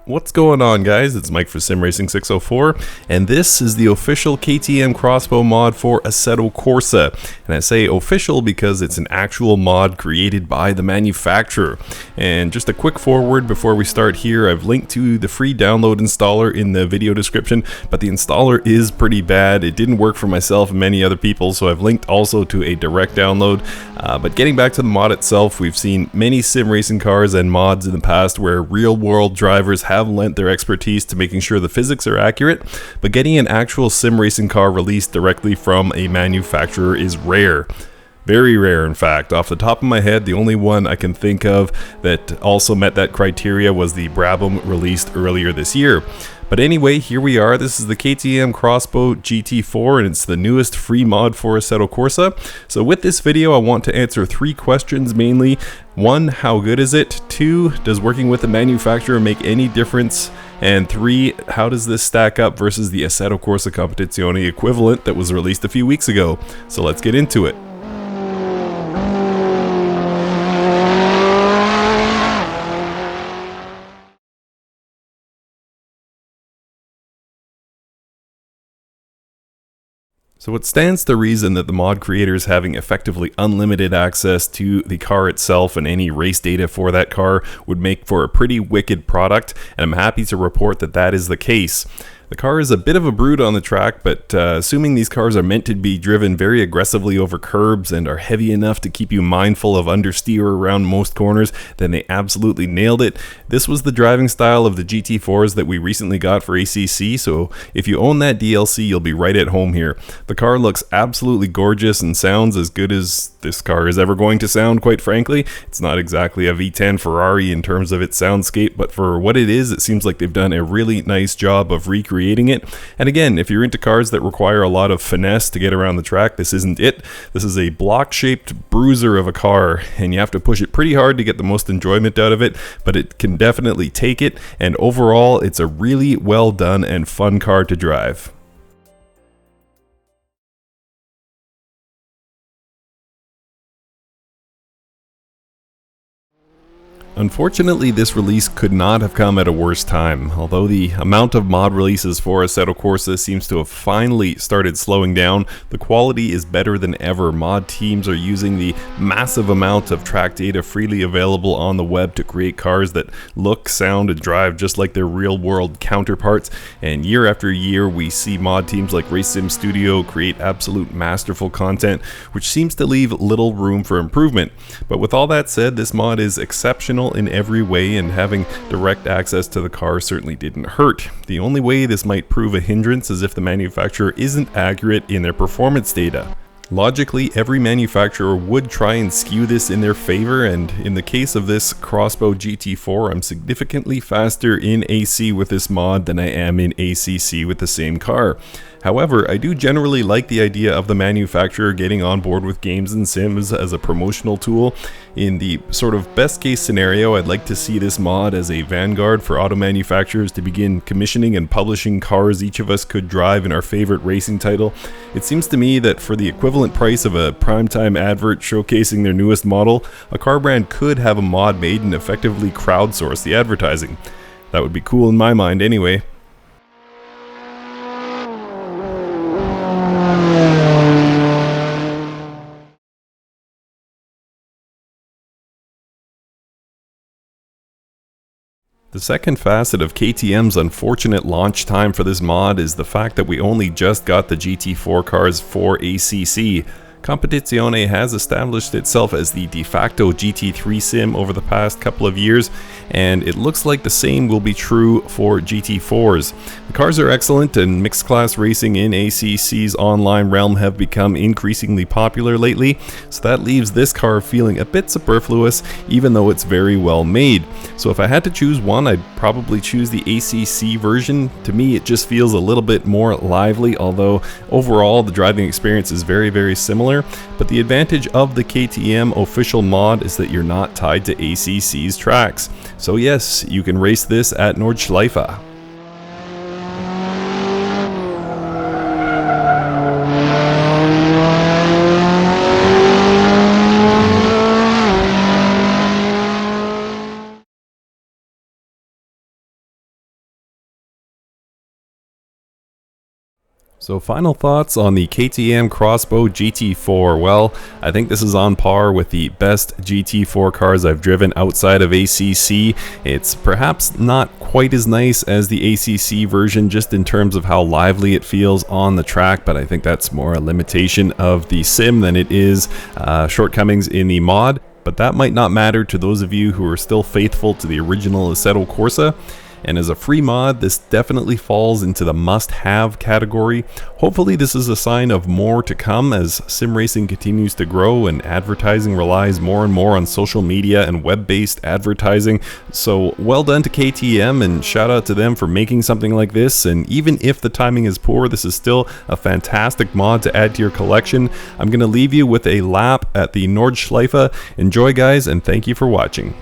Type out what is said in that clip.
What's going on, guys? It's Mike for SimRacing604, and this is the official KTM X-Bow mod for Assetto Corsa. And I say official because it's an actual mod created by the manufacturer. And just a quick forward before we start here, I've linked to the free download installer in the video description, but the installer is pretty bad. It didn't work for myself and many other people, so I've linked also to a direct download. But getting back to the mod itself, we've seen many sim racing cars and mods in the past where real-world drivers have lent their expertise to making sure the physics are accurate, but getting an actual sim racing car released directly from a manufacturer is rare. Very rare, in fact. Off the top of my head, the only one I can think of that also met that criteria was the Brabham released earlier this year. But anyway, here we are. This is the KTM X-Bow GT4, and it's the newest free mod for Assetto Corsa. So with this video, I want to answer 3 questions mainly. 1, how good is it? 2, does working with the manufacturer make any difference? And 3, how does this stack up versus the Assetto Corsa Competizione equivalent that was released a few weeks ago? So let's get into it. So it stands to reason that the mod creators having effectively unlimited access to the car itself and any race data for that car would make for a pretty wicked product, and I'm happy to report that that is the case. The car is a bit of a brute on the track, but assuming these cars are meant to be driven very aggressively over curbs and are heavy enough to keep you mindful of understeer around most corners, then they absolutely nailed it. This was the driving style of the GT4s that we recently got for ACC, so if you own that DLC, you'll be right at home here. The car looks absolutely gorgeous and sounds as good as this car is ever going to sound, quite frankly. It's not exactly a V10 Ferrari in terms of its soundscape, but for what it is, it seems like they've done a really nice job of recreating it. And again, if you're into cars that require a lot of finesse to get around the track, this isn't it. This is a block-shaped bruiser of a car, and you have to push it pretty hard to get the most enjoyment out of it, but it can definitely take it, and overall, it's a really well done and fun car to drive. Unfortunately, this release could not have come at a worse time. Although the amount of mod releases for Assetto Corsa seems to have finally started slowing down, the quality is better than ever. Mod teams are using the massive amount of track data freely available on the web to create cars that look, sound, and drive just like their real-world counterparts. And year after year, we see mod teams like Race Sim Studio create absolute masterful content, which seems to leave little room for improvement. But with all that said, this mod is exceptional in every way, and having direct access to the car certainly didn't hurt. The only way this might prove a hindrance is if the manufacturer isn't accurate in their performance data. Logically, every manufacturer would try and skew this in their favor, and in the case of this X-Bow GT4, I'm significantly faster in AC with this mod than I am in ACC with the same car. However, I do generally like the idea of the manufacturer getting on board with games and sims as a promotional tool. In the sort of best case scenario, I'd like to see this mod as a vanguard for auto manufacturers to begin commissioning and publishing cars each of us could drive in our favorite racing title. It seems to me that for the equivalent price of a primetime advert showcasing their newest model, a car brand could have a mod made and effectively crowdsource the advertising. That would be cool in my mind anyway. The second facet of KTM's unfortunate launch time for this mod is the fact that we only just got the GT4 cars for ACC. Competizione has established itself as the de facto GT3 sim over the past couple of years, and it looks like the same will be true for GT4s. The cars are excellent, and mixed class racing in ACC's online realm have become increasingly popular lately, so that leaves this car feeling a bit superfluous, even though it's very well made. So if I had to choose one, I'd probably choose the ACC version. To me, it just feels a little bit more lively, although overall the driving experience is very, very similar. But the advantage of the KTM official mod is that you're not tied to ACC's tracks. So yes, you can race this at Nordschleife. So final thoughts on the KTM X-Bow GT4. Well, I think this is on par with the best GT4 cars I've driven outside of ACC. It's perhaps not quite as nice as the ACC version just in terms of how lively it feels on the track, but I think that's more a limitation of the sim than it is shortcomings in the mod. But that might not matter to those of you who are still faithful to the original Assetto Corsa. And as a free mod, this definitely falls into the must-have category. Hopefully this is a sign of more to come as sim racing continues to grow and advertising relies more and more on social media and web-based advertising. So well done to KTM, and shout out to them for making something like this. And even if the timing is poor, this is still a fantastic mod to add to your collection. I'm going to leave you with a lap at the Nordschleife. Enjoy guys, and thank you for watching.